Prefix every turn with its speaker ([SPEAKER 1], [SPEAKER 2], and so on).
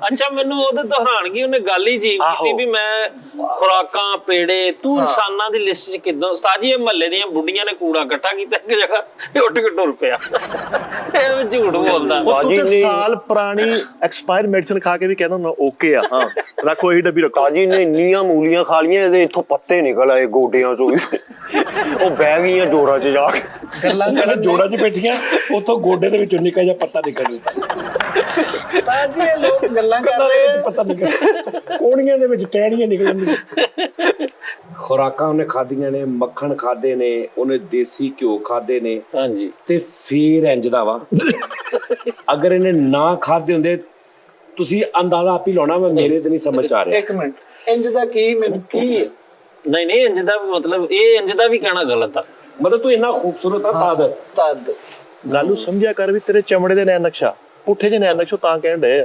[SPEAKER 1] ਅੱਛਾ ਮੈਨੂੰ ਉਹਦੇ ਤੋਂ ਹੈਰਾਨਗੀ ਉਹਨੇ ਗੱਲ ਹੀ ਜੀਵ ਕੀਤੀ ਵੀ ਮੈਂ ਖੁਰਾਕਾਂ ਪੇੜੇ ਤੂੰ ਇਨਸਾਨਾਂ ਦੀ ਲਿਸਟ 'ਚ ਕਿੱਦਾਂ ਉਸਤਾਦ ਜੀ ਇਹ ਮਹੱਲੇ ਦੀਆਂ ਬੁੱਢੀਆਂ ਨੇ ਕੂੜਾ ਇਕੱਠਾ ਕੀਤਾ ਇੱਕ ਜਗ੍ਹਾ ਇਹ ਉੱਠ ਕੇ ਟੁਰ ਪਿਆ ਇਹ ਝੂਠ ਬੋਲਦਾ
[SPEAKER 2] ਤੂੰ ਤੇ ਸਾਲ ਪੁਰਾਣੀ ਐਕਸਪਾਇਰ ਮੈਡੀਸਿਨ ਖਾ ਕੇ ਵੀ ਕਹਿੰਦਾ ਹੁੰਦਾ ਓਕੇ ਆ ਹਾਂ ਰੱਖੋ ਇਹੀ ਡੱਬੀ ਰੱਖੋ।
[SPEAKER 3] ਕਾਜੀ ਨੇ ਇੰਨੀਆਂ ਮੂਲੀਆਂ ਖਾ ਲੀਆਂ ਇਹਦੇ ਇੱਥੋਂ ਪੱਤੇ ਨਿਕਲ ਆਏ ਗੋਡਿਆਂ ਚੋਂ ਵੀ ਉਹ ਬਹਿ ਗਈਆਂ ਜੋੜਾਂ 'ਚ ਜਾ ਕੇ
[SPEAKER 4] ਗੱਲਾਂ ਕਰਨ ਜੋੜਾਂ 'ਚ ਬੈਠੀਆਂ ਉੱਥੋਂ ਗੋਡੇ ਦੇ ਵਿੱਚੋਂ ਨਿੱਕਾ ਜਿਹਾ ਪੱਤਾ ਨਿਕਲ
[SPEAKER 5] ਉਸਤਾਦ ਜੀ ਇਹ ਲੋਕ ਗੱਲਾਂ ਕਰ ਰਹੇ ਆ
[SPEAKER 4] ਪਤਾ ਨਿਕਲ ਕੋਣੀਆਂ ਦੇ ਵਿੱਚ ਟਹਿਣੀਆਂ ਨਿਕਲ ਜਾਂਦੀਆਂ। ਖੁਰਾਕਾਂ ਉਹਨੇ ਖਾਧੀਆਂ ਨੇ, ਮੱਖਣ ਖਾਦੇ ਨੇ, ਉਹਨੇ ਦੇਸੀ ਘਿਓ ਖਾਦੇ ਨੇ।
[SPEAKER 1] ਹਾਂਜੀ
[SPEAKER 4] ਤੇ ਫੇਰ ਇੰਜ ਦਾ ਵਾ ਅਗਰ ਇਹਨੇ ਨਾ ਖਾਦੇ ਹੁੰਦੇ ਤੁਸੀਂ ਅੰਦਾਜ਼ਾ ਆਪ ਹੀ ਲਾਉਣਾ ਮੈਂ ਮੇਰੇ ਤੇ ਨਹੀਂ ਸਮਝ ਆ ਰਿਹਾ।
[SPEAKER 5] ਇੱਕ ਮਿੰਟ ਇੰਜ ਦਾ ਕੀ ਮੈਨੂੰ ਕੀ ਹੈ
[SPEAKER 1] ਨਹੀਂ ਇੰਜ ਦਾ ਮਤਲਬ ਇਹ ਇੰਜ ਦਾ ਵੀ ਕਹਿਣਾ ਗਲਤ ਆ
[SPEAKER 4] ਮਤਲਬ ਤੂੰ ਇੰਨਾ ਖੂਬਸੂਰਤ ਆ
[SPEAKER 5] ਤਦ
[SPEAKER 2] ਲਾਲੂ ਸਮਝਿਆ ਕਰ ਵੀ ਤੇਰੇ ਚਮੜੇ ਦੇ ਨੈਣ ਨਕਸ਼ਾ ਪੁੱਠੇ ਜਿਹੇ ਨੈਣ ਨਕਸ਼ਾ ਤਾਂ ਕਹਿਣ ਡਏ ਆ